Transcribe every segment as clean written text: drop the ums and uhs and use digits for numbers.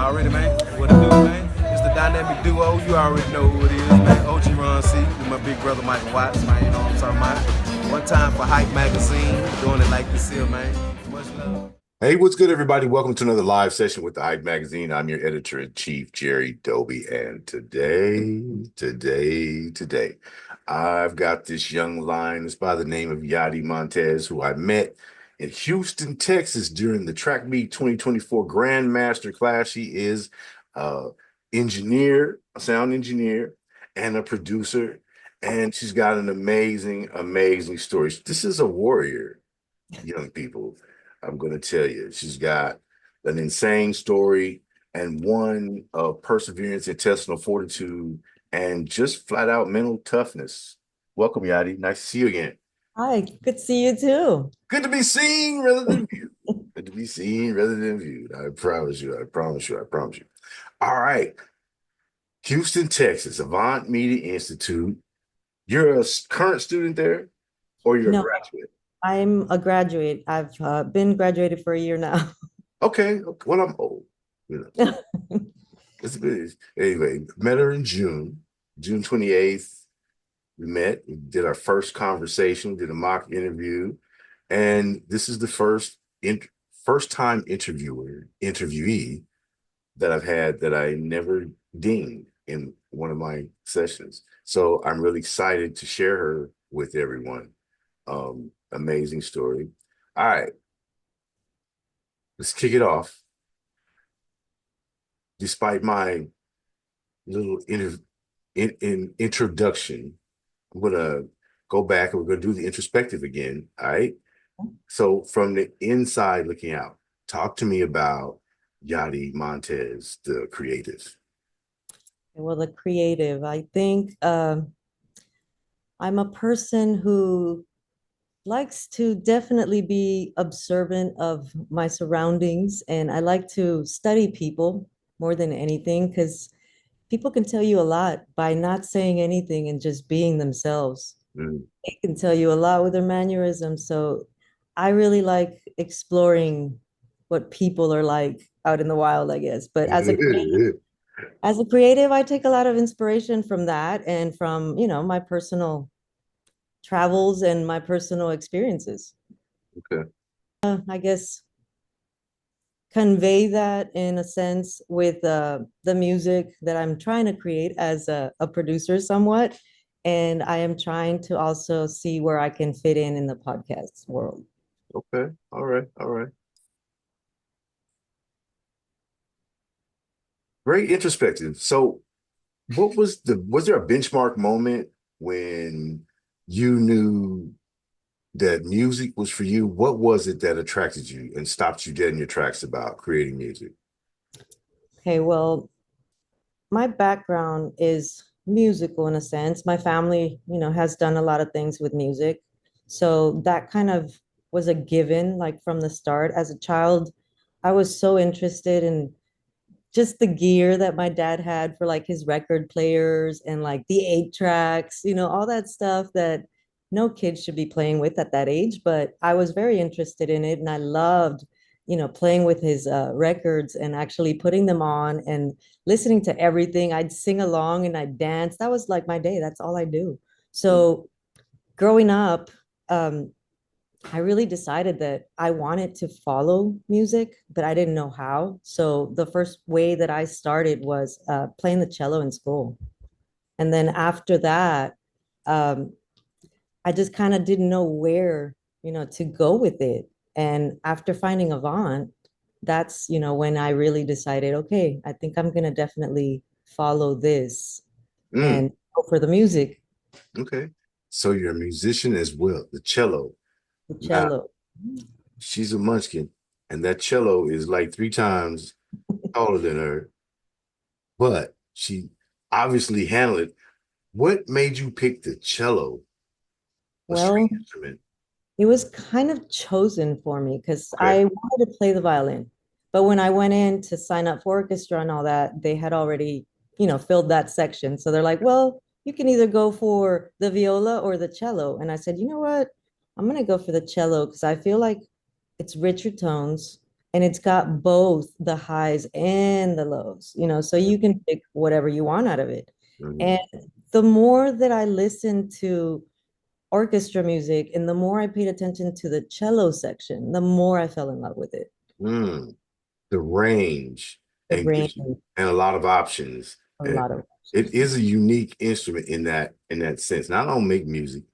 Already, man. What it do, man? It's the dynamic duo. You already know who it is, man. OG Ron C with my big brother Michael Watts, man. You know what I'm talking about? One time for Hype Magazine. Doing it like this here, man. Much love. Hey, what's good, everybody? Welcome to another live session with the Hype Magazine. I'm your editor-in-chief, Jerry Doby, and today, I've got this young lioness by the name of Yadi Montes, who I met in Houston, Texas during the Track Meet 2024 Grandmaster class. She is a engineer, a sound engineer, and a producer, and she's got an amazing story. This is a warrior, young people. I'm going to tell you, she's got an insane story and one of perseverance, intestinal fortitude, and just flat out mental toughness. Welcome, Yadi. Nice to see you again. Hi, good to see you too. Good to be seen rather than viewed. Good to be seen rather than viewed. I promise you. I promise you. I promise you. All right. Houston, Texas, Avant Media Institute. You're a current student there or you're a No, graduate? I'm a graduate. I've been graduated for a year now. Okay. Well, I'm old. You know. Anyway, met her in June 28th. We met, we did our first conversation, did a mock interview, and this is the first time interviewee that I've had that I never dinged in one of my sessions. So I'm really excited to share her with everyone. Amazing story. All right, let's kick it off. Despite my little introduction, I'm gonna go back and we're gonna do the introspective again. All right. So from the inside looking out, talk to me about Yadi Montes, the creative. Well, the creative, I think I'm a person who likes to definitely be observant of my surroundings, and I like to study people more than anything because people can tell you a lot by not saying anything and just being themselves. Mm. They can tell you a lot with their mannerisms. So I really like exploring what people are like out in the wild, I guess. But as a creative, I take a lot of inspiration from that and from, my personal travels and my personal experiences. Okay. I guess convey that in a sense with the music that I'm trying to create as a producer somewhat. And I am trying to also see where I can fit in the podcast world. Okay. All right. All right. Great introspective. So was there a benchmark moment when you knew that music was for you? What was it that attracted you and stopped you dead in your tracks about creating music? Okay, well, my background is musical in a sense. My family, has done a lot of things with music. So that kind of was a given, like from the start. As a child, I was so interested in just the gear that my dad had for like his record players and like the 8 tracks, all that stuff that no kid should be playing with at that age. But I was very interested in it and I loved, playing with his records and actually putting them on and listening to everything. I'd sing along and I'd dance. That was like my day. That's all I do. So growing up, um, I really decided that I wanted to follow music, but I didn't know how. So the first way that I started was playing the cello in school. And then after that, um, I just kind of didn't know where, to go with it. And after finding Avant, that's, when I really decided, okay, I think I'm going to definitely follow this Mm, and go for the music, okay. So you're a musician as well, the cello. the Now, cello. she's a munchkin, and that cello is like 3 times taller than her, but she obviously handled it. What made you pick the cello, a string Well, instrument? it was kind of chosen for me because Okay. I wanted to play the violin. But when I went in to sign up for orchestra and all that, they had already, filled that section. So they're like, well, you can either go for the viola or the cello. And I said, you know what? I'm going to go for the cello because I feel like it's richer tones. and it's got both the highs and the lows, so you can pick whatever you want out of it. Mhm. And the more that I listened to orchestra music and the more I paid attention to the cello section, the more I fell in love with it. Mm. The range The and range, gives you and a lot of options. a And lot of it is a unique instrument in that sense. Now, I don't make music.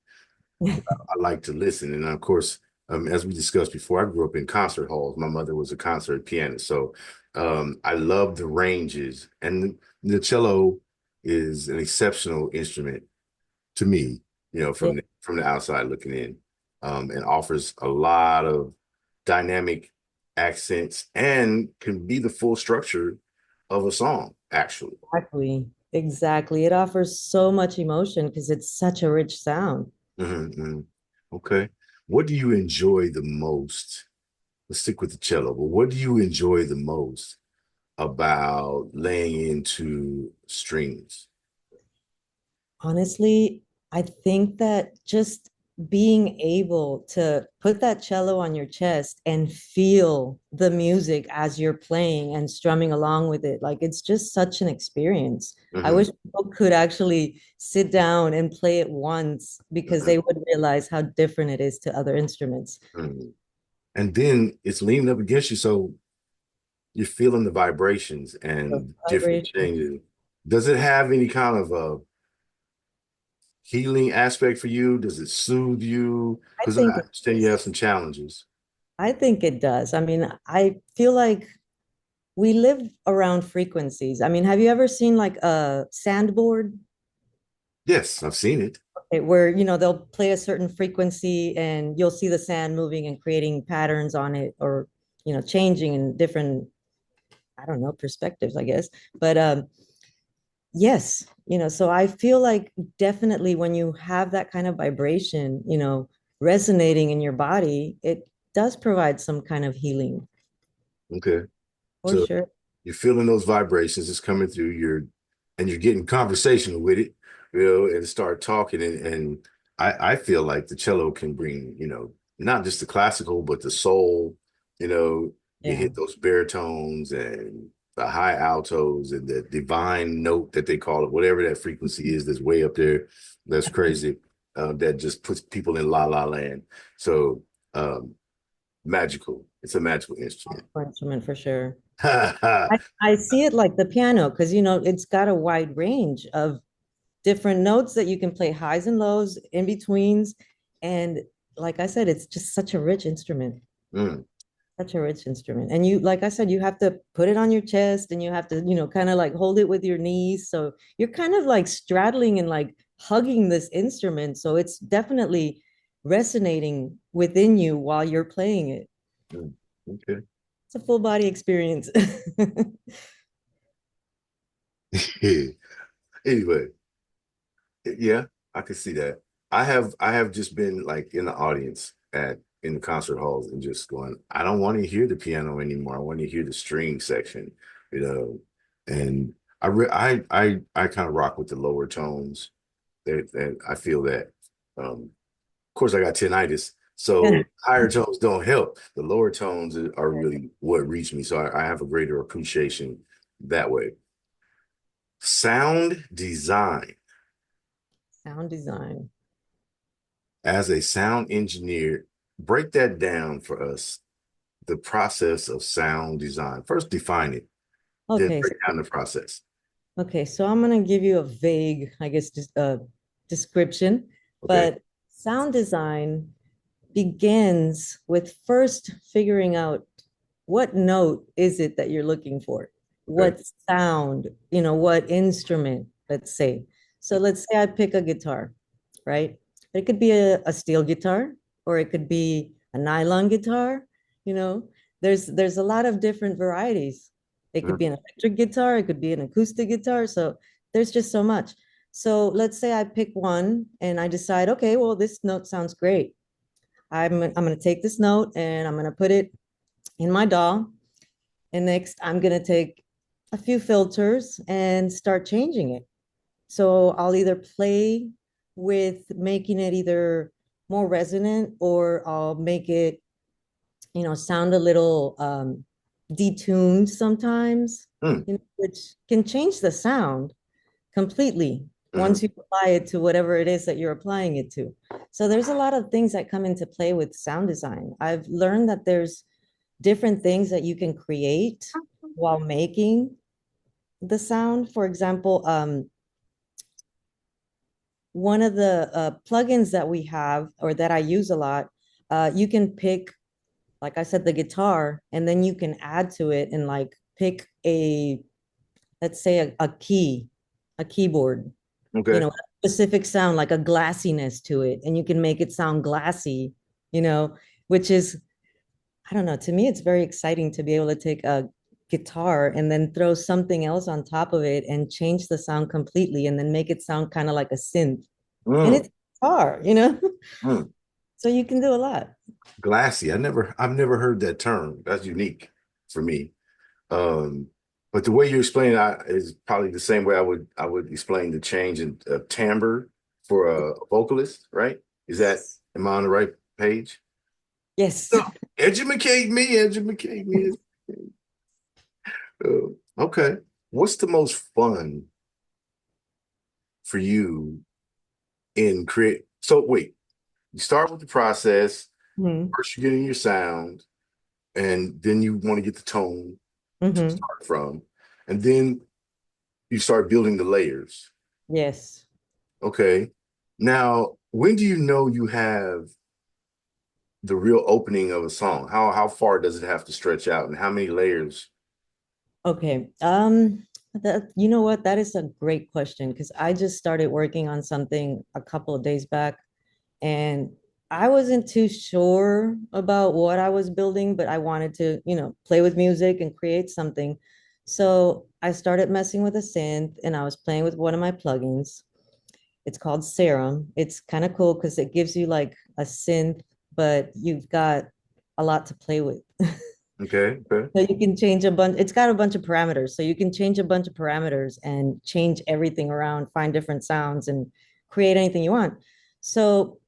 I like to listen. And of course, as we discussed before, I grew up in concert halls. My mother was a concert pianist. So I love the ranges. And the cello is an exceptional instrument to me, yeah, from the outside looking in, and offers a lot of dynamic accents and can be the full structure of a song, actually. exactly. It offers so much emotion because it's such a rich sound. Hmm. Okay. What do you enjoy the most? Let's stick with the cello, but what do you enjoy the most about laying into strings? Honestly, I think that just being able to put that cello on your chest and feel the music as you're playing and strumming along with it, like it's just such an experience. I Hmm. wish people could actually sit down and play it once because Hmm. they would realize how different it is to other instruments. Hmm. And then it's leaning up against you. So you're feeling the vibrations The and different vibration. changes. Does it have any kind of a healing aspect for you? Does it soothe you? I Because I think it understand you have does. some challenges. I think it does. I mean, I feel like we live around frequencies. I mean, have you ever seen like a sandboard? Yes, I've seen it. Where they'll play a certain frequency and you'll see the sand moving and creating patterns on it, or changing in different, I don't know, perspectives, I guess. But yes, so I feel like definitely when you have that kind of vibration, resonating in your body, it does provide some kind of healing, Okay. for So sure. you're feeling those vibrations, it's coming through, you're getting conversational with it, and start talking. And I feel like the cello can bring, not just the classical, but the soul, you Yeah. hit those baritones and the high altos and the divine note that they call it, whatever that frequency is that's way up there. That's crazy. That just puts people in la la land. So um, magical. It's a magical instrument. For instrument, for sure. I see it like the piano because it's got a wide range of different notes that you can play, highs and lows, in betweens. And like I said, it's just such a rich instrument, Mm. such a rich instrument. And like I said, you have to put it on your chest and you have to, kind of like hold it with your knees. So you're kind of like straddling and like hugging this instrument. So it's definitely resonating within you while you're playing it. Mm. Okay. It's a full body experience. Anyway, yeah, I could see that. I have just been like in the audience at in the concert halls and just going, I don't want to hear the piano anymore. I want to hear the string section, you know. And I kind of rock with the lower tones. That I feel that. Of course, I got tinnitus, so higher tones don't help. The lower tones are really what reach me. So I have a greater appreciation that way. Sound design. Sound design. As a sound engineer, break that down for us, the process of sound design. First, define it, then Okay. break down the process. Okay, so I'm gonna give you a vague, I guess, just a description, Okay. but sound design begins with first figuring out what note is it that you're looking for? Okay. What sound, what instrument, let's say. So let's say I pick a guitar, right? It could be a steel guitar or it could be a nylon guitar, you know. There's a lot of different varieties. It could be Mhm. an electric guitar, it could be an acoustic guitar. So there's just so much. So let's say I pick one and I decide, okay, well, this note sounds great. I'm gonna take this note and I'm gonna put it in my DAW. And next, I'm gonna take a few filters and start changing it. So I'll either play with making it either more resonant or I'll make it, sound a little detuned sometimes, Mm, which can change the sound completely mhm. once you apply it to whatever it is that you're applying it to. So there's a lot of things that come into play with sound design. I've learned that there's different things that you can create while making the sound. For example, one of the plugins that we have or that I use a lot, you can pick, like I said, the guitar, and then you can add to it and like pick let's say a keyboard, Okay. a specific sound, like a glassiness to it, and you can make it sound glassy, you know, which is, I don't know, to me, it's very exciting to be able to take a guitar and then throw something else on top of it and change the sound completely and then make it sound kind of like a synth. And Mm, it's guitar. mm. So you can do a lot. Glassy. I've never heard that term. That's unique for me. Um, but the way you explain it is probably the same way I would explain the change in timbre for a vocalist, right? Am I on the right page? Yes. No, educate me. Okay. What's the most fun for you in create? So wait, you start with the process. Hmm. First, you're getting your sound, and then you want to get the tone to Hmm. start from, and then you start building the layers. Yes. Okay. Now, when do you know you have the real opening of a song? How far does it have to stretch out, and how many layers? Okay. You know what? That is a great question because I just started working on something a couple of days back, and I wasn't too sure about what I was building, but I wanted to, play with music and create something. So I started messing with a synth and I was playing with one of my plugins. It's called Serum. It's kind of cool because it gives you like a synth, but you've got a lot to play with. Okay, okay. So you can change a bunch, it's got a bunch of parameters. So you can change a bunch of parameters and change everything around, find different sounds and create anything you want. So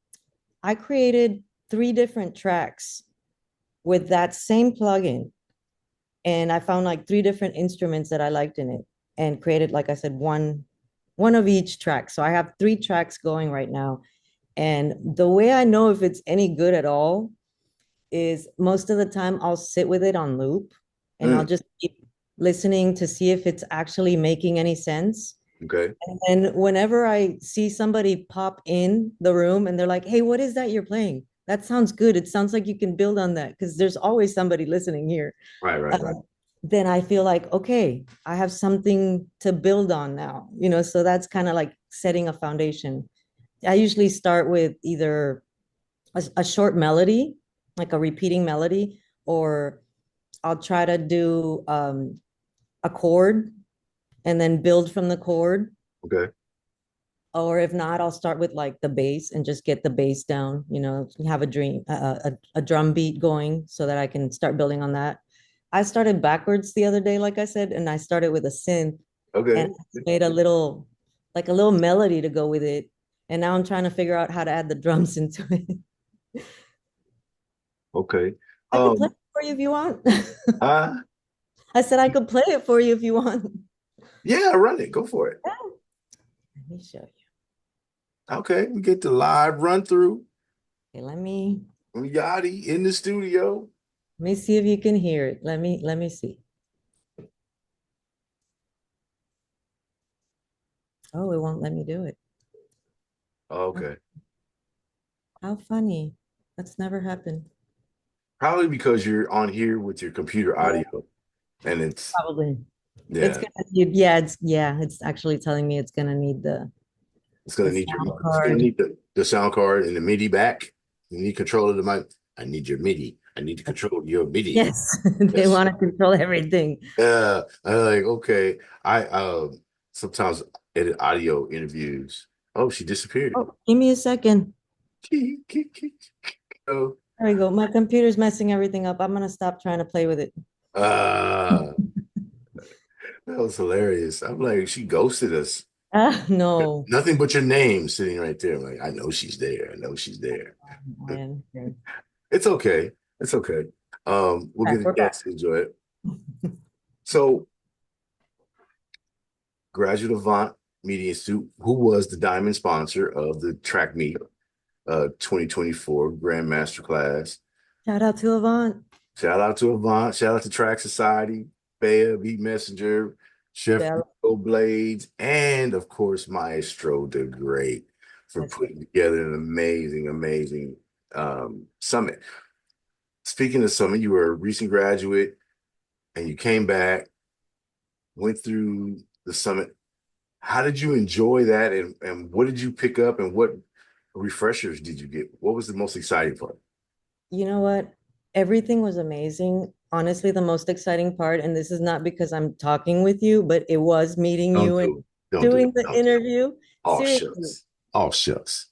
I created 3 different tracks with that same plugin. And I found like 3 different instruments that I liked in it and created, like I said, one of each track. So I have 3 tracks going right now. And the way I know if it's any good at all is most of the time I'll sit with it on loop and I'll Mm, just keep listening to see if it's actually making any sense. okay. And whenever I see somebody pop in the room and they're like, hey, what is that you're playing? That sounds good. It sounds like you can build on that because there's always somebody listening here. Right, right, right. Uh, then I feel like, okay, I have something to build on now, so that's kind of like setting a foundation. I usually start with either a short melody, like a repeating melody, or I'll try to do a chord and then build from the chord. Okay. Or if not, I'll start with like the bass and just get the bass down, have a drum beat going so that I can start building on that. I started backwards the other day, like I said, and I started with a synth and Okay. made like a little melody to go with it. And now I'm trying to figure out how to add the drums into it. Okay. I could play Um, it for you if you want. uh, I said I could play it for you if you want. yeah, run it. Go for it. Let me show you. Okay, we get the live run through. Okay, Yachty in the studio. let me see if you can hear it. Let me see. Oh, it won't let me do it. Okay. How funny. That's never happened. Probably because you're on here with your computer Yeah, audio, and it's probably. It's yeah, gonna need, it's actually telling me it's gonna need the sound it's gonna card. need the sound card and the MIDI back. You need control of the mic. I need your MIDI. I need to control your MIDI. Yes, they Yes. want to control everything. I like okay. I sometimes edit audio interviews. Oh, she disappeared. Oh, give me a second. Oh, There we go. My computer's messing everything up. I'm gonna stop trying to play with it. uh, that was hilarious. I'm like, she ghosted us. Ah, no. Nothing but your name sitting right there. I'm like, I know she's there. I know she's there. I am here. It's okay. It's okay. We'll All get right, a we're back. chance to enjoy it. So, graduate Avant Media Institute, who was the diamond sponsor of the track meet 2024 Grandmaster class. Shout out to Avant. Shout out to Avant, shout out to Track Society, Bea, Beat Messenger, Chef Bella. Rico Blades, and of course Maestro the Great for Yes, sir. putting together an amazing, amazing summit. Speaking of summit, you were a recent graduate and you came back, went through the summit. How did you enjoy that, and what did you pick up, and what refreshers did you get? What was the most exciting part? You know what? Everything was amazing. Honestly, the most exciting part, and this is not because I'm talking with you, but it was meeting Don't you and do it. Don't do it. doing the Don't do it. interview. Oh Seriously. shucks. Oh shucks.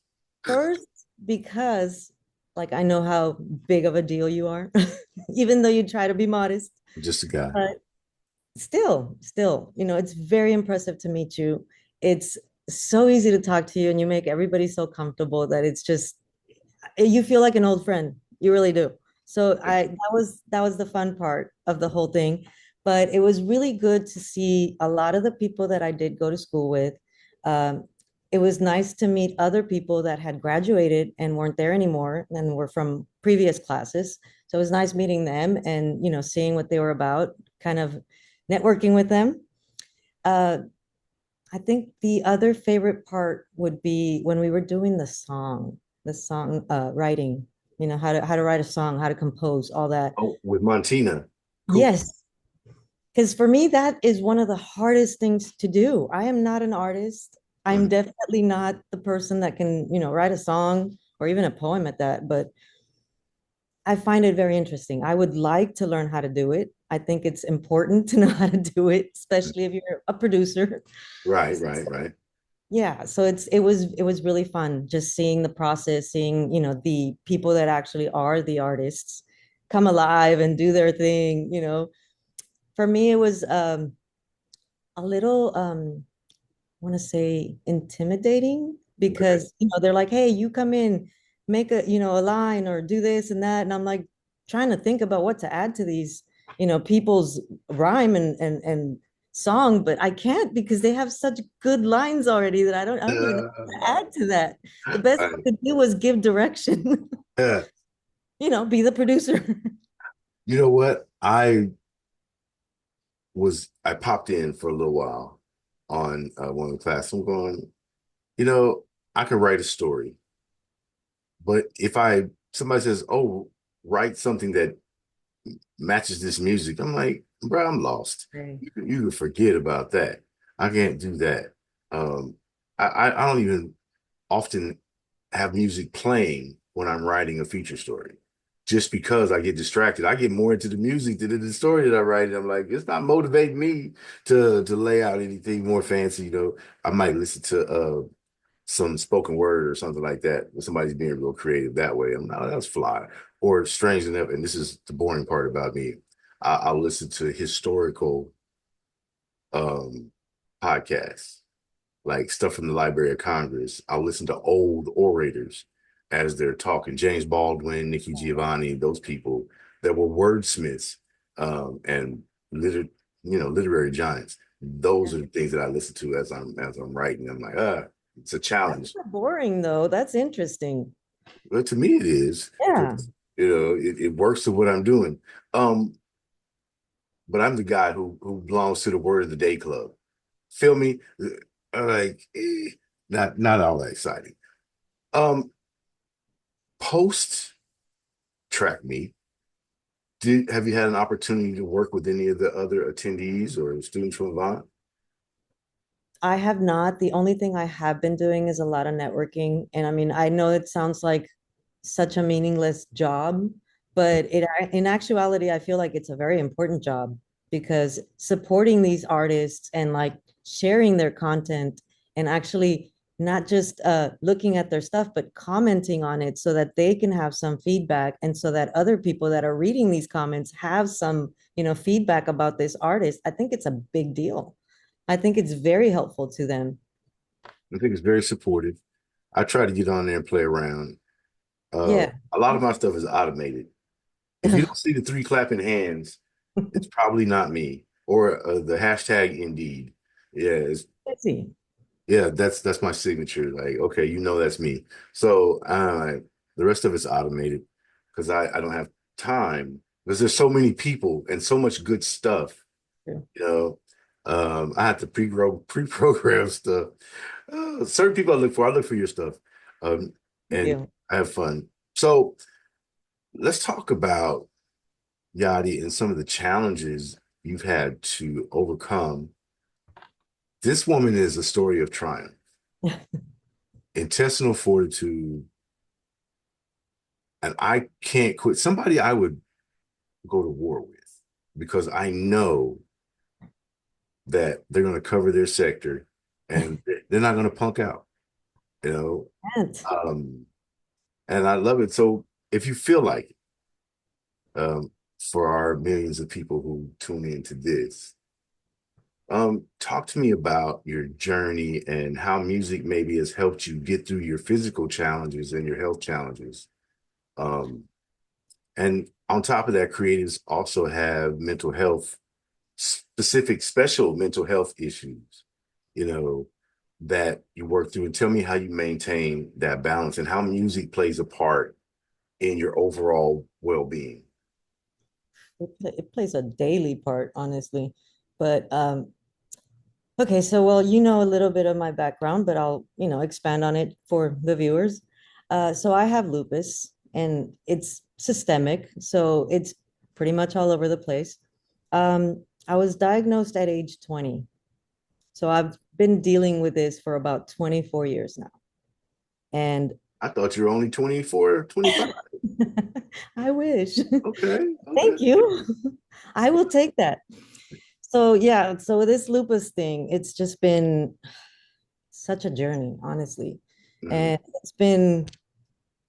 First, because like I know how big of a deal you are, even though you try to be modest. I'm just a guy. But still, it's very impressive to meet you. It's so easy to talk to you, and you make everybody so comfortable that it's just you feel like an old friend. You really do. So Thank I you. that was the fun part of the whole thing. But it was really good to see a lot of the people that I did go to school with. Um, it was nice to meet other people that had graduated and weren't there anymore and were from previous classes. So it was nice meeting them and seeing what they were about, kind of networking with them. Uh, I think the other favorite part would be when we were doing the song writing, how to write a song, how to compose, all that. Oh, with Montina. Cool. Yes, because for me, that is one of the hardest things to do. I am not an artist. I'm Mhm. definitely not the person that can, write a song or even a poem at that, but I find it very interesting. I would like to learn how to do it. I think it's important to know how to do it, especially if you're a producer. Right, right, right. Yeah, so it was really fun just seeing the process, seeing, the people that actually are the artists come alive and do their thing. For me, it was a little I want to say intimidating Okay. because, they're like, "Hey, you come in, make a line or do this and that." And I'm like trying to think about what to add to these, people's rhyme and song, but I can't because they have such good lines already that I don't even know what to add to that. The best I Right. could do was give direction, be the producer. You know what? I popped in for a little while on one of the classes. I'm going, you know, I can write a story, but if somebody says, "Oh, write something that matches this music," I'm like, bro, I'm lost. Right. You can forget about that. I can't do that. Um, I don't even often have music playing when I'm writing a feature story. Just because I get distracted, I get more into the music than the story that I write. And I'm like, it's not motivating me to lay out anything more fancy. I might listen to some spoken word or something like that. When somebody's being real creative that way, I'm not, that's fly. Or strange enough, and this is the boring part about me. I'll listen to historical um podcasts like stuff from the Library of Congress. I'll listen to old orators as they're talking. James Baldwin, Nikki Giovanni, those people that were wordsmiths and literary giants. Those are the things that I listen to as I'm writing. I'm like, it's a That's challenge. not boring though. That's interesting. But to me, it is Yeah. because it works to what I'm doing. Um, but I'm the guy who belongs to the Word of the Day Club. Feel me? Like, not all that exciting. Um, Post track meet, have you had an opportunity to work with any of the other attendees or students from Avant? I have not. The only thing I have been doing is a lot of networking. And I mean, I know it sounds like such a meaningless job, but in actuality, I feel like it's a very important job because supporting these artists and like sharing their content and actually not just looking at their stuff, but commenting on it so that they can have some feedback and so that other people that are reading these comments have some, feedback about this artist. I think it's a big deal. I think it's very helpful to them. I think it's very supportive. I try to get on there and play around. Yeah. A lot of my stuff is automated. If you don't see the three clapping hands, it's probably not me or the hashtag indeed. Yeah, Let's see. yeah, that's my signature. Like, okay, that's me. So the rest of it's automated because I don't have time because there's so many people and so much good stuff. Yeah. You know, I have to pre-program stuff. Certain people I look for your stuff, um, Thank and you. I have fun. So let's talk about Yadi and some of the challenges you've had to overcome. This woman is a story of triumph, intestinal fortitude, and I can't quit. Somebody I would go to war with because I know that they're going to cover their sector and they're not going to punk out, you know. And Um, and I love it. So if you feel like for our millions of people who tune into this, talk to me about your journey and how music maybe has helped you get through your physical challenges and your health challenges. Um, and on top of that, creatives also have mental health, special mental health issues, you know, that you work through. And tell me how you maintain that balance and how music plays a part in your overall well-being. it plays a daily part, honestly. But okay, so well, you know a little bit of my background, but I'll, expand on it for the viewers. So I have lupus and it's systemic, so it's pretty much all over the place. I was diagnosed at age 20. So I've been dealing with this for about 24 years now. And I thought you were only 24, 25. I wish. Okay, okay. Thank you. I will take that. So yeah, so this lupus thing, it's just been such a journey, honestly. Mm, And it's been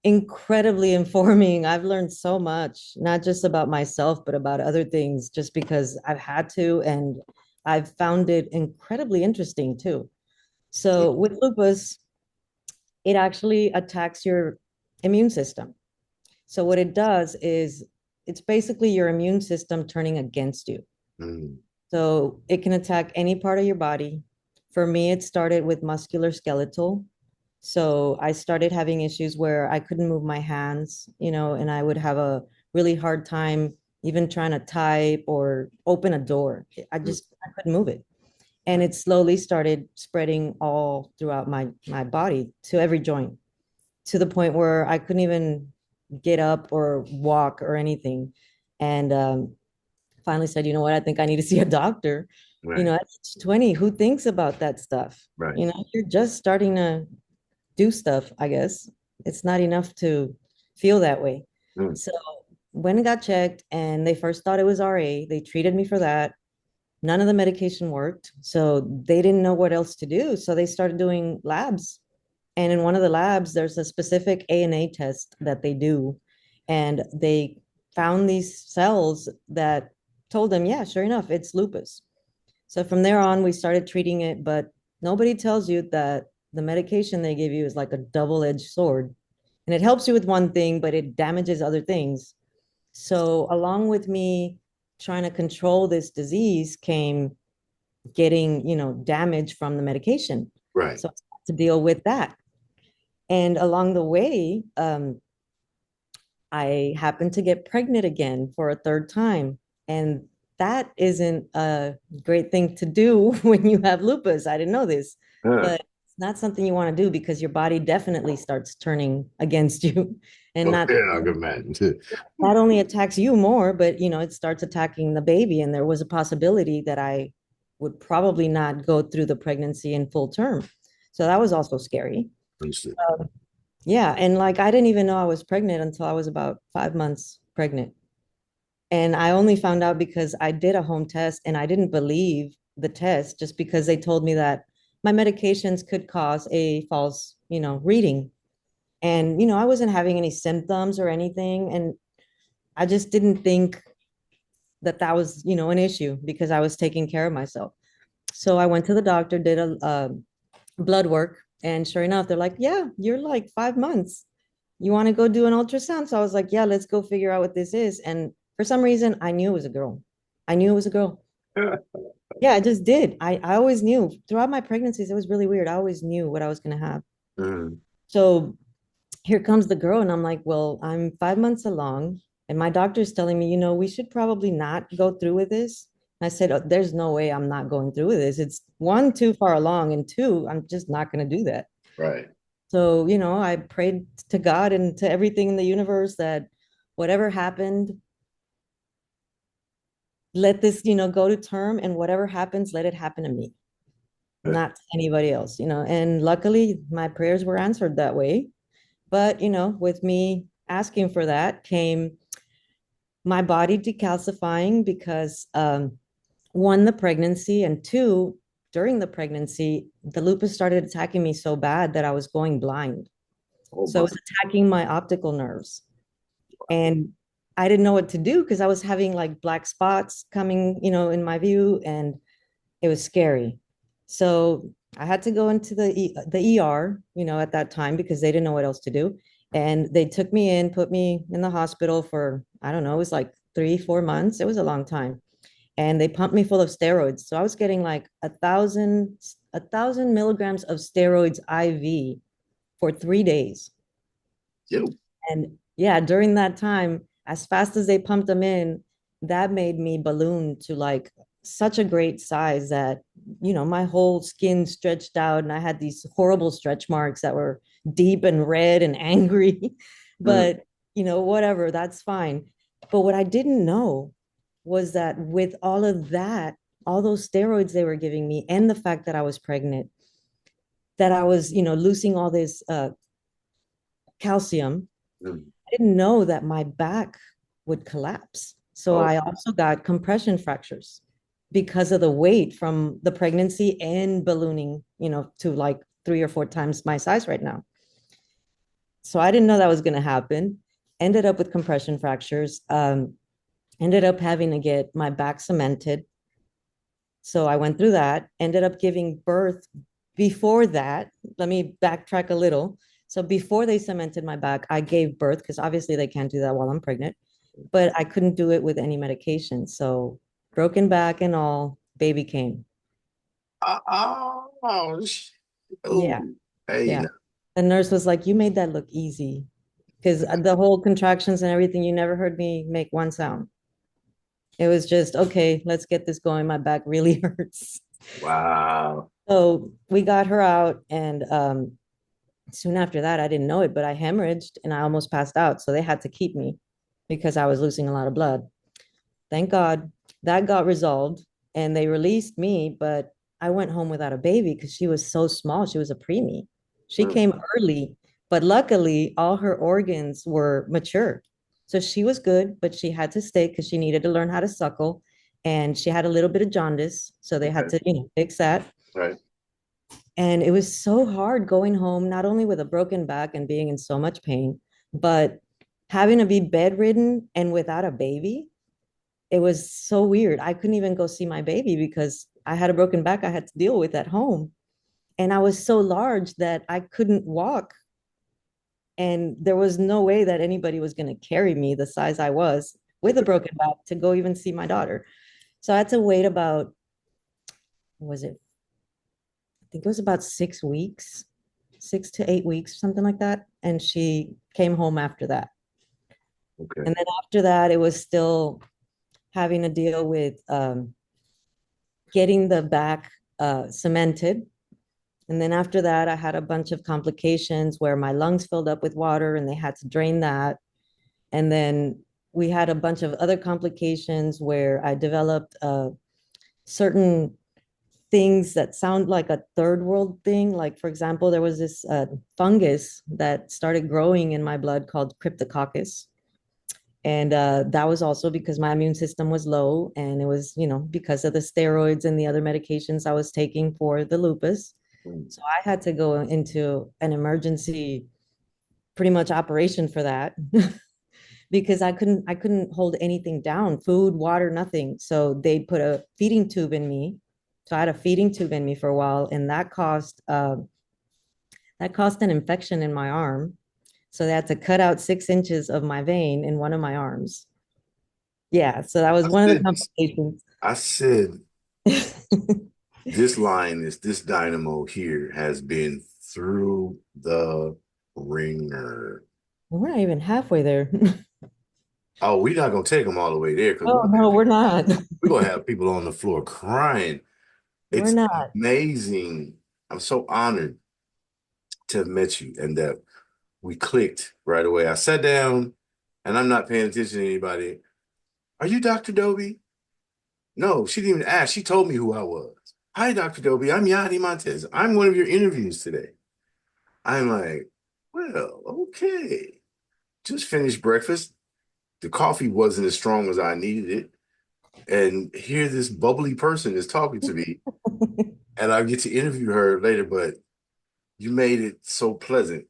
incredibly informing. I've learned so much, not just about myself, but about other things, just because I've had to, and I've found it incredibly interesting too. So with lupus, it actually attacks your immune system. So what it does is it's basically your immune system turning against you. mm, So it can attack any part of your body. For me, it started with muscular skeletal. So I started having issues where I couldn't move my hands, and I would have a really hard time even trying to type or open a door. I couldn't move it. And it slowly started spreading all throughout my body to every joint, to the point where I couldn't even get up or walk or anything. And finally said, you know what, I think I need to see a doctor. right, At age 20, who thinks about that stuff? right. You're just starting to do stuff, I guess. It's not enough to feel that way. Mm, So when I got checked and they first thought it was RA, they treated me for that. None of the medication worked. So they didn't know what else to do. So they started doing labs. And in one of the labs, there's a specific ANA test that they do. And they found these cells that told them, yeah, sure enough, it's lupus. So from there on, we started treating it, but nobody tells you that the medication they give you is like a double-edged sword. And it helps you with one thing, but it damages other things. So along with me trying to control this disease came getting, damage from the medication. right. So I had to deal with that. And along the way, I happened to get pregnant again for a third time. And that isn't a great thing to do when you have lupus. I didn't know this, Uh, but it's not something you want to do because your body definitely starts turning against you. And oh, not yeah, I can imagine. not only attacks you more, but it starts attacking the baby. And there was a possibility that I would probably not go through the pregnancy in full term. So that was also scary. Understood. Yeah, and like I didn't even know I was pregnant until I was about 5 months pregnant. And I only found out because I did a home test and I didn't believe the test just because they told me that my medications could cause a false, reading. And, I wasn't having any symptoms or anything. And I just didn't think that that was, an issue because I was taking care of myself. So I went to the doctor, did a blood work, and sure enough, they're like, yeah, you're like 5 months. you want to go do an ultrasound? So I was like, yeah, let's go figure out what this is. And for some reason, I knew it was a girl. I knew it was a girl. Yeah, I just did. I always knew throughout my pregnancies. It was really weird. I always knew what I was going to have. Mm, So here comes the girl, and I'm like, well, I'm 5 months along, and my doctor's telling me, we should probably not go through with this. I said, "Oh, there's no way I'm not going through with this. It's one, too far along, and two, I'm just not going to do that." right. So, I prayed to God and to everything in the universe that whatever happened, let this, go to term, and whatever happens, let it happen to me, Good. not to anybody else. And luckily, my prayers were answered that way. But, with me asking for that came my body decalcifying because one, the pregnancy, and two, during the pregnancy, the lupus started attacking me so bad that I was going blind. Oh So it my. was attacking my optical nerves. And I didn't know what to do because I was having like black spots coming, in my view, and it was scary. So I had to go into the ER, at that time because they didn't know what else to do. And they took me in, put me in the hospital for, I don't know, it was like 3, 4 months. It was a long time. And they pumped me full of steroids. So I was getting like a thousand milligrams of steroids IV for 3 days. Yo. And yeah, during that time, as fast as they pumped them in, that made me balloon to like such a great size that, my whole skin stretched out and I had these horrible stretch marks that were deep and red and angry. Mm, But, whatever, that's fine. But what I didn't know was that with all of that, all those steroids they were giving me, and the fact that I was pregnant, that I was, losing all this calcium. mm. I didn't know that my back would collapse. So Oh, I also got compression fractures because of the weight from the pregnancy and ballooning, to like 3 or 4 times my size right now. So I didn't know that was going to happen. Ended up with compression fractures. Ended up having to get my back cemented. So I went through that, ended up giving birth before that. Let me backtrack a little. So before they cemented my back, I gave birth because obviously they can't do that while I'm pregnant, but I couldn't do it with any medication. So broken back and all, baby came. oh, Yeah. oh, hey, Yeah. The nurse was like, "You made that look easy." Because the whole contractions and everything, you never heard me make one sound. It was just, okay, let's get this going. My back really hurts. wow. So we got her out, and soon after that, I didn't know it, but I hemorrhaged and I almost passed out. So they had to keep me because I was losing a lot of blood. Thank God that got resolved and they released me, but I went home without a baby because she was so small. She was a preemie. She Mm, came early, but luckily all her organs were mature. So she was good, but she had to stay because she needed to learn how to suckle. And she had a little bit of jaundice. So they had okay, to, fix that. right. And it was so hard going home, not only with a broken back and being in so much pain, but having to be bedridden and without a baby. It was so weird. I couldn't even go see my baby because I had a broken back I had to deal with at home. And I was so large that I couldn't walk. And there was no way that anybody was going to carry me the size I was with a broken back to go even see my daughter. So I had to wait about, was it, I think it was about 6 weeks, 6 to 8 weeks, something like that. And she came home after that. Okay. And then after that, it was still having to deal with getting the back cemented. And then after that, I had a bunch of complications where my lungs filled up with water and they had to drain that. And then we had a bunch of other complications where I developed certain things that sound like a third world thing. Like, for example, there was this fungus that started growing in my blood called cryptococcus. And that was also because my immune system was low. And it was, because of the steroids and the other medications I was taking for the lupus. Mm, So I had to go into an emergency, pretty much operation for that. Because I couldn't hold anything down, food, water, nothing. So they put a feeding tube in me. So I had a feeding tube in me for a while, and that caused an infection in my arm. So they had to cut out 6 inches of my vein in one of my arms. Yeah, so that was I one of the said, complications. I said, this line is this dynamo here has been through the ringer. We're not even halfway there. Oh, we're not gonna take them all the way there because Oh, no, we're not. we're gonna have people on the floor crying. We're It's not. amazing. I'm so honored to have met you and that we clicked right away. I sat down and I'm not paying attention to anybody. Are you Dr. Dobie? No, she didn't even ask. She told me who I was. Hi, Dr. Dobie. I'm Yadi Montes. I'm one of your interviews today. I'm like, well, okay. Just finished breakfast. The coffee wasn't as strong as I needed it. And here this bubbly person is talking to me, and I get to interview her later, but you made it so pleasant,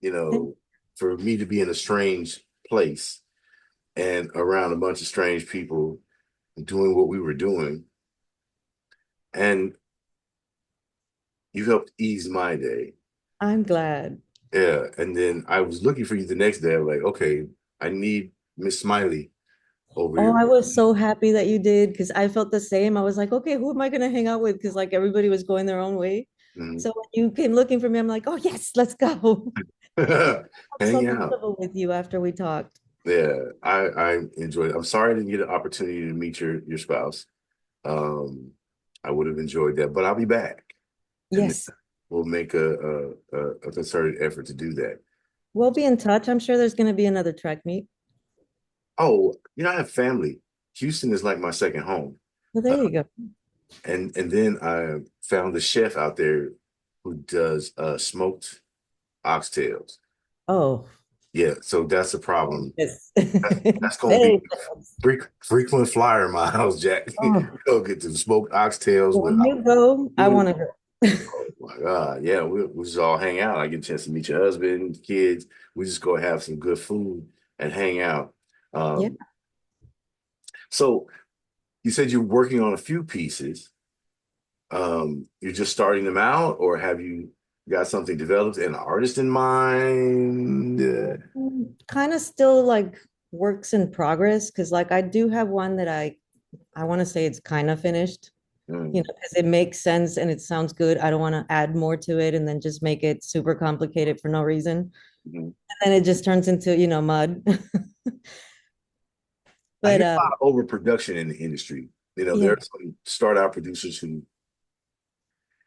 you know, for me to be in a strange place and around a bunch of strange people doing what we were doing. And you helped ease my day. I'm glad. Yeah. And then I was looking for you the next day. I'm like, okay, I need Miss Smiley over Oh, here. I was so happy that you did because I felt the same. I was like, okay, who am I going to hang out with? Because like everybody was going their own way. Mhm. So when you came looking for me, I'm like, oh, yes, let's go. I'm so Hang out. comfortable with you after we talked. Yeah, I enjoyed it. I'm sorry I didn't get an opportunity to meet your spouse. Um, I would have enjoyed that, but I'll be back, and Yes, we'll make a concerted effort to do that. we'll be in touch. I'm sure there's going to be another track meet. Oh, I have family. Houston is like my second home, Well, uh, there you go. and then I found a chef out there who does smoked oxtails. Oh, Yeah, so that's a problem. yes. That's gonna be Very famous. frequent flyer miles, Jack. Oh, Go get the smoked oxtails with when you go, I avocado. want to go. Oh my God. Yeah, we just all hang out. I get a chance to meet your husband, kids. We just go have some good food and hang out. Yeah. Um, so you said you're working on a few pieces. You're just starting them out, or have you got something developed and an artist in mind? Kind of still like works in progress because like I do have one that I want to say it's kind of finished, Mm, because it makes sense and it sounds good. I don't want to add more to it and then just make it super complicated for no reason. mhm. And then it just turns into, mud. I But hear a lot of overproduction in the industry. There yeah, are some start out producers who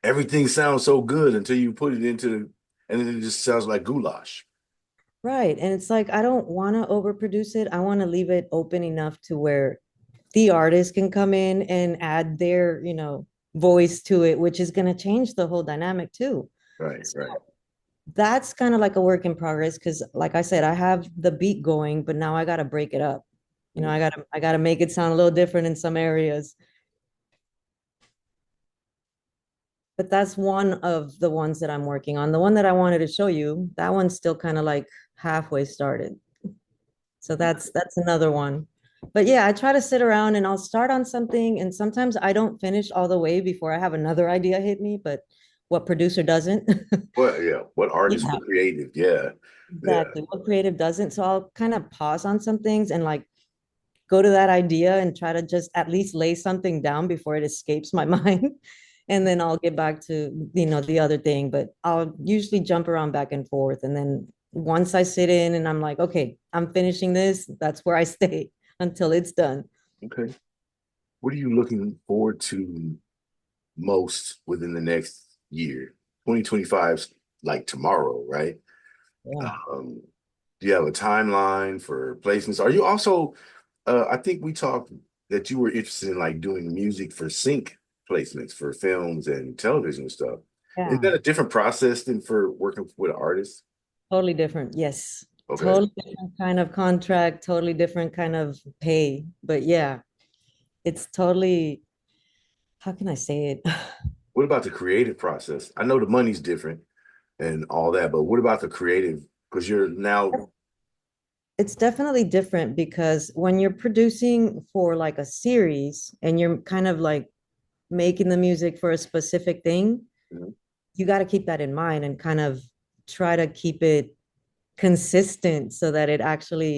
everything sounds so good until you put it into, and then it just sounds like goulash. right. And it's like I don't want to overproduce it. I want to leave it open enough to where the artist can come in and add their, voice to it, which is going to change the whole dynamic too. Right, So right. that's kind of like a work in progress because like I said, I have the beat going, but now I got to break it up. Mm. I got to make it sound a little different in some areas. But that's one of the ones that I'm working on. The one that I wanted to show you, that one's still kind of like halfway started. So that's another one. But yeah, I try to sit around and I'll start on something and sometimes I don't finish all the way before I have another idea hit me, but what producer doesn't? Well, yeah. What artist? Yeah, What creative? Yeah, yeah. exactly. What creative doesn't? So I'll kind of pause on some things and like go to that idea and try to just at least lay something down before it escapes my mind. And then I'll get back to, the other thing, but I'll usually jump around back and forth. And then once I sit in and I'm like, okay, I'm finishing this, that's where I stay until it's done. Okay. What are you looking forward to most within the next year? 2025's like tomorrow, right? Yeah. Um, do you have a timeline for placements? Are you also, I think we talked that you were interested in like doing music for sync placements for films and television stuff. Is Yeah. that a different process than for working with artists? Totally different. Yes. Okay. Totally different kind of contract, totally different kind of pay. But yeah, it's totally, how can I say it? What about the creative process? I know the money's different and all that, but what about the creative? Because you're now, It's definitely different because when you're producing for like a series and you're kind of like making the music for a specific thing, Mhm. you got to keep that in mind and kind of try to keep it consistent so that it actually,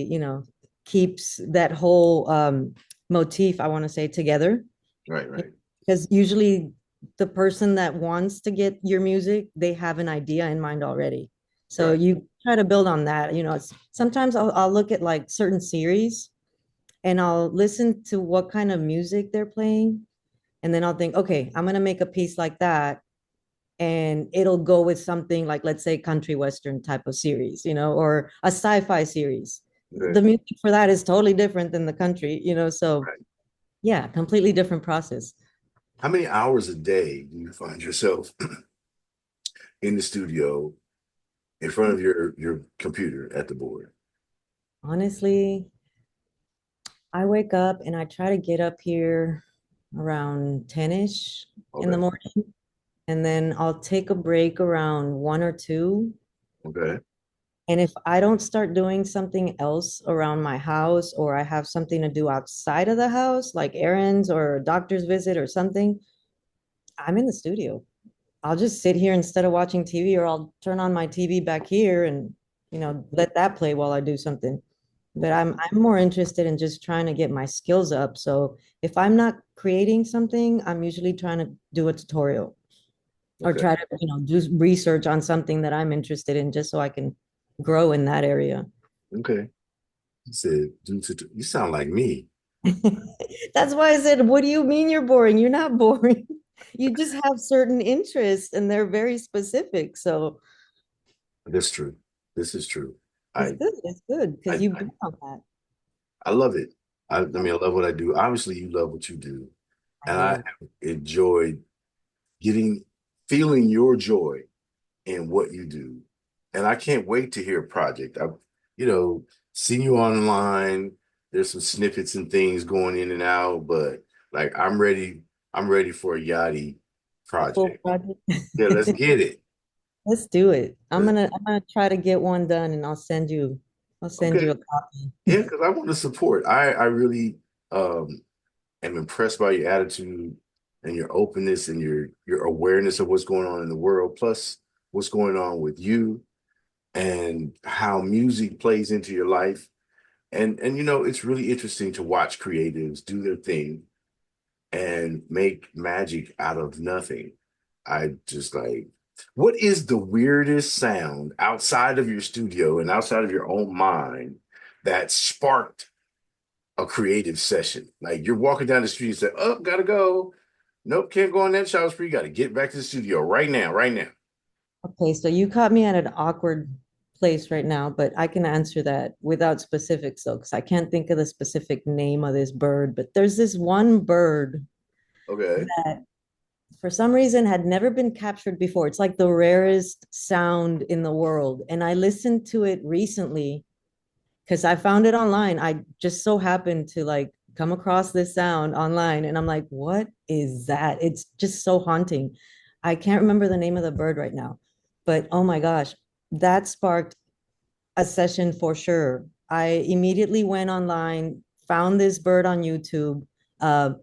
keeps that whole motif, I want to say, together. Right, right, Because usually the person that wants to get your music, they have an idea in mind already. So right. you try to build on that. Sometimes I'll look at like certain series and I'll listen to what kind of music they're playing. And then I'll think, okay, I'm going to make a piece like that. And it'll go with something like, let's say, country western type of series, or a sci-fi series. The Okay. music for that is totally different than the country, so Right. yeah, completely different process. How many hours a day do you find yourself in the studio in front of your computer at the board? Honestly, I wake up and I try to get up here around 10-ish in the Okay. morning, and then I'll take a break around 1 or 2. Okay. And if I don't start doing something else around my house, or I have something to do outside of the house, like errands or a doctor's visit or something, I'm in the studio. I'll just sit here instead of watching TV, or I'll turn on my TV back here and, let that play while I do something. But I'm more interested in just trying to get my skills up. So if I'm not creating something, I'm usually trying to do a tutorial or Okay. try to, do research on something that I'm interested in just so I can grow in that area. Okay. You said, you sound like me. That's why I said, what do you mean you're boring? You're not boring. You just have certain interests and they're very specific. So That's true. This is true. it's I good. It's good because I you I, built on that. I love it. I mean, I love what I do. Obviously, you love what you do, I and I do. have enjoyed getting feeling your joy in what you do. And I can't wait to hear a project. I've, seen you online. There's some snippets and things going in and out, but like I'm ready for a Yachty A full project. project. Yeah, let's get it. Let's do it. I'm Let's, gonna I'm gonna try to get one done and I'll send you okay. a copy. Yeah, because I want to support. I really um am impressed by your attitude and your openness and your awareness of what's going on in the world, plus what's going on with you and how music plays into your life. And it's really interesting to watch creatives do their thing and make magic out of nothing. I just like, what is the weirdest sound outside of your studio and outside of your own mind that sparked a creative session? Like you're walking down the street and say, "Oh, gotta go. Nope, can't go on that shower spree. Got to get back to the studio right now, right now." Okay, so you caught me at an awkward place right now, but I can answer that without specifics though, because I can't think of the specific name of this bird. But there's this one bird Okay. that for some reason had never been captured before. It's like the rarest sound in the world. And I listened to it recently because I found it online. I just so happened to like come across this sound online and I'm like, what is that? It's just so haunting. I can't remember the name of the bird right now, but oh my gosh, that sparked a session for sure. I immediately went online, found this bird on YouTube, uh,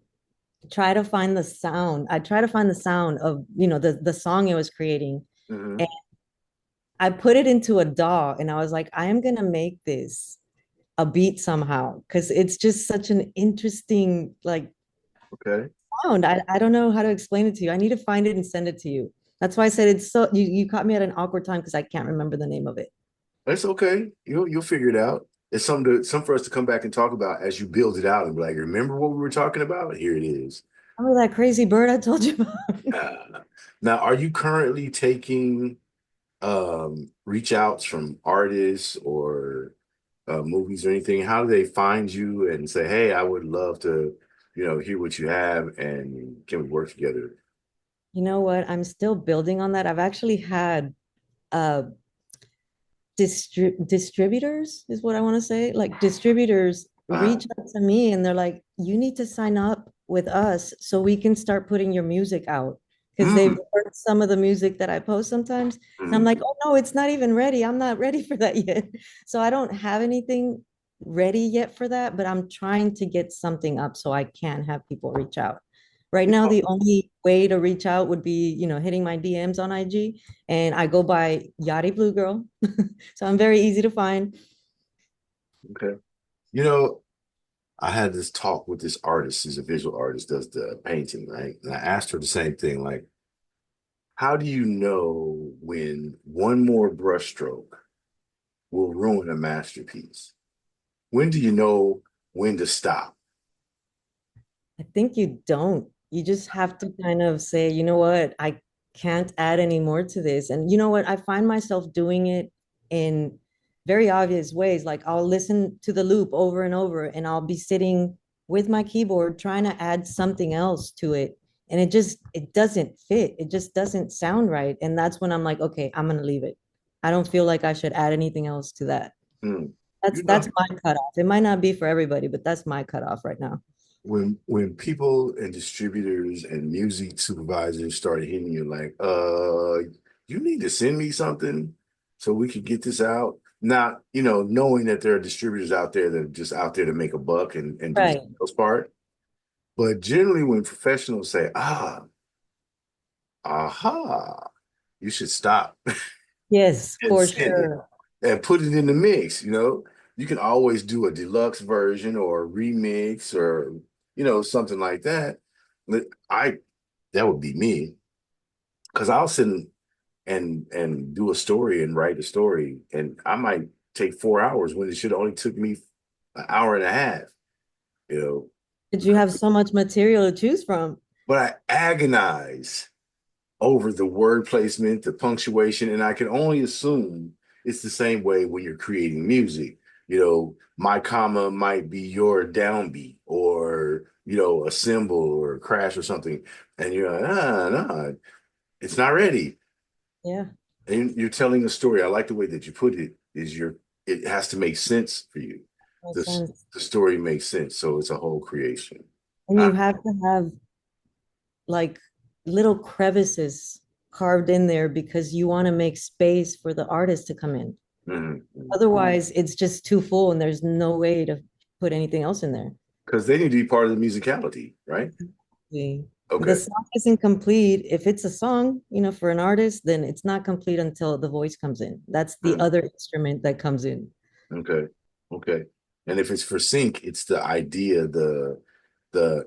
try to find the sound. I try to find the sound of, the song it was creating. Hmm. And I put it into a DAW and I was like, I am gonna make this a beat somehow because it's just such an interesting like Okay. sound. I don't know how to explain it to you. I need to find it and send it to you. That's why I said it's so you caught me at an awkward time because I can't remember the name of it. That's okay. You'll figure it out. It's something for us to come back and talk about as you build it out and be like, remember what we were talking about? Here it is. Remember that crazy bird I told you about? Uh, Now, are you currently taking reach outs from artists or movies or anything? How do they find you and say, "Hey, I would love to, hear what you have, and can we work together?" You know what? I'm still building on that. I've actually had uh distributors is what I want to say. Like distributors Uh, reach out to me and they're like, you need to sign up with us so we can start putting your music out. Because they've mm, heard some of the music that I post sometimes. And I'm mm. like, oh no, it's not even ready. I'm not ready for that yet. So I don't have anything ready yet for that, but I'm trying to get something up so I can have people reach out. Right You now, know, the only way to reach out would be, hitting my DMs on IG, and I go by Yachty Blue Girl. So I'm very easy to find. okay. You know, I had this talk with this artist. She's a visual artist, does the painting, right? And I asked her the same thing, like, how do you know when one more brushstroke will ruin a masterpiece? When do you know when to stop? I think you don't. You just have to kind of say, you know what, I can't add any more to this. And you know what, I find myself doing it in very obvious ways. Like I'll listen to the loop over and over, and I'll be sitting with my keyboard trying to add something else to it. And it doesn't fit. It just doesn't sound right. And that's when I'm like, okay, I'm gonna leave it. I don't feel like I should add anything else to that. Hmm. That's You know, that's my cutoff. It might not be for everybody, but that's my cutoff right now. when people and distributors and music supervisors started hitting you like, you need to send me something so we could get this out. Not, knowing that there are distributors out there that are just out there to make a buck and do the Right. sales part. But generally when professionals say, aha, you should stop Yes, and for send it sure. and put it in the mix. You can always do a deluxe version or a remix or something like that. But that would be me because I'll sit and do a story and write a story, and I might take 4 hours when it should only took me an hour and a half. You know, Did you have so much material to choose from? but I agonize over the word placement, the punctuation, and I can only assume it's the same way when you're creating music. My comma might be your downbeat or, a symbol or a crash or something. And you're like, no, it's not ready. Yeah, And you're telling a story. I like the way that you put it, it has to make sense for you. makes This sense. the story makes sense. So it's a whole creation. And I, you have to have like little crevices carved in there because you want to make space for the artist to come in. mhm. Otherwise, it's just too full and there's no way to put anything else in there. Because they need to be part of the musicality, right? The Okay. song isn't complete. If it's a song, for an artist, then it's not complete until the voice comes in. That's the Mhm. other instrument that comes in. Okay. Okay. And if it's for sync, it's the idea, the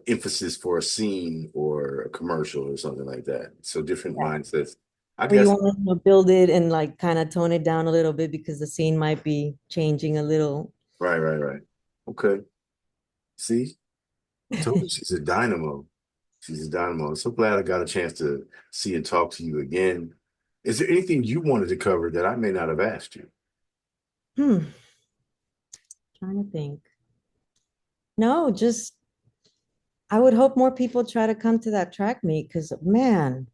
emphasis for a scene or a commercial or something like that. So different mindsets. I Or you guess want to build it and like kind of tone it down a little bit because the scene might be changing a little. right, right, right. Okay. See, I told you she's a dynamo. She's a dynamo. I'm so glad I got a chance to see and talk to you again. Is there anything you wanted to cover that I may not have asked you? Hmm, trying to think. No, just I would hope more people try to come to that track meet because man,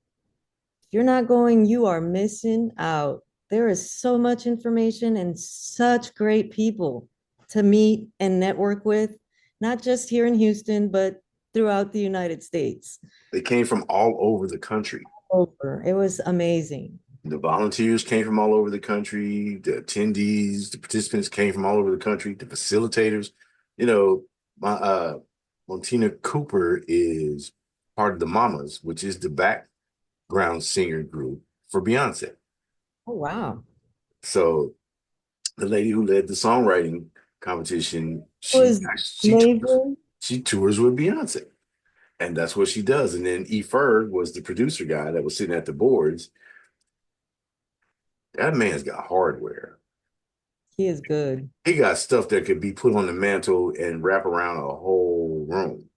if you're not going, you are missing out. There is so much information and such great people to meet and network with, not just here in Houston, but throughout the United States. They came from all over the country. Over. It was amazing. The volunteers came from all over the country. The attendees, the participants came from all over the country. The facilitators, my Montina Cooper is part of the Mamas, which is the background singer group for Beyonce. Oh, wow. So the lady who led the songwriting competition, It was amazing. she tours with Beyonce, and that's what she does. And then E. Ferg was the producer guy that was sitting at the boards. That man's got hardware. He is good. He got stuff that could be put on the mantle and wrap around a whole room.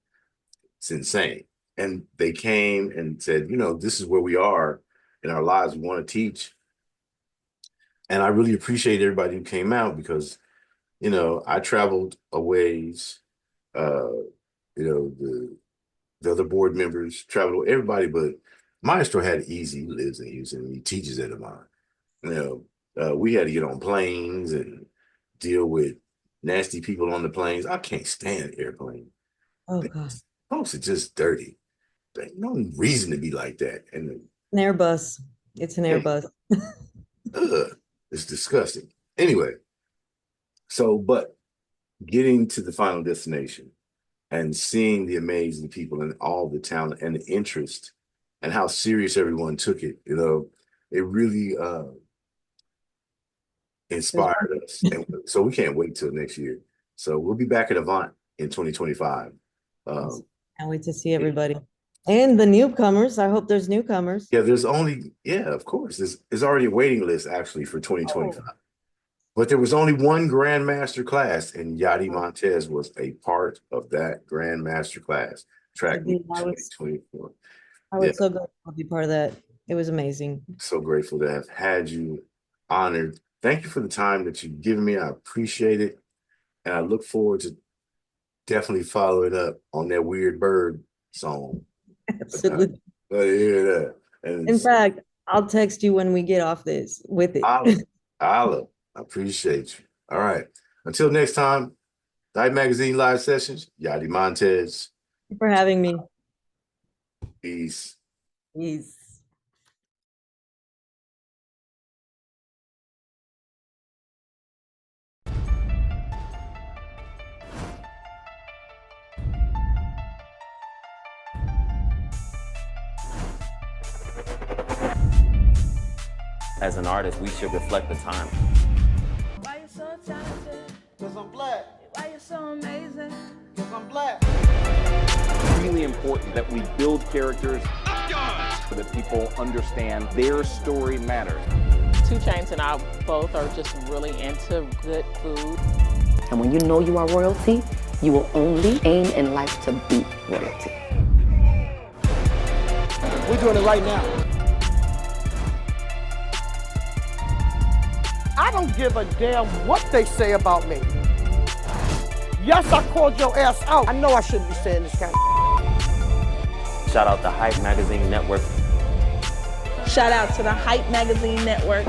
It's insane. And they came and said, this is where we are in our lives. We want to teach. And I really appreciate everybody who came out because, I traveled a ways. Uh, the other board members traveled, everybody, but Maestro had it easy. He lives in Houston and he teaches at Avant. We had to get on planes and deal with nasty people on the planes. I can't stand airplanes. Oh, God. Folks are just dirty. There's no reason to be like that. And An Airbus. It's an yeah, Airbus. it's disgusting. Anyway, but getting to the final destination, and seeing the amazing people and all the talent and the interest and how serious everyone took it, it really inspired us. And so we can't wait till next year. So we'll be back at Avant in 2025. Can't wait to see everybody. And the newcomers. I hope there's newcomers. Yeah, of course. There's already a waiting list actually for 2025. Oh. But there was only one Grandmaster class, and Yadi Montes was a part of that Grandmaster class. Track meet 2024. I was so grateful to be part of that. It was amazing. So grateful to have had you, honored. Thank you for the time that you've given me. I appreciate it. And I look forward to definitely following up on that Weird Bird song. Absolutely. I hear that. And in fact, I'll text you when we get off this with it. I appreciate you. All right. Until next time, Hype Magazine Live Sessions, Yadi Montes. Thank you for having me. Peace. Peace. As an artist, we should reflect the time. Why you so talented? Cause I'm black. Why you so amazing? Cause I'm black. It's really important that we build characters so that people understand their story matters. 2 Chainz and I both are just really into good food. And when you know you are royalty, you will only aim in life to be royalty. We're doing it right now. I don't give a damn what they say about me. Yes, I called your ass out. I know I shouldn't be saying this kind of. Shout out to Hype Magazine Network. Shout out to the Hype Magazine Network.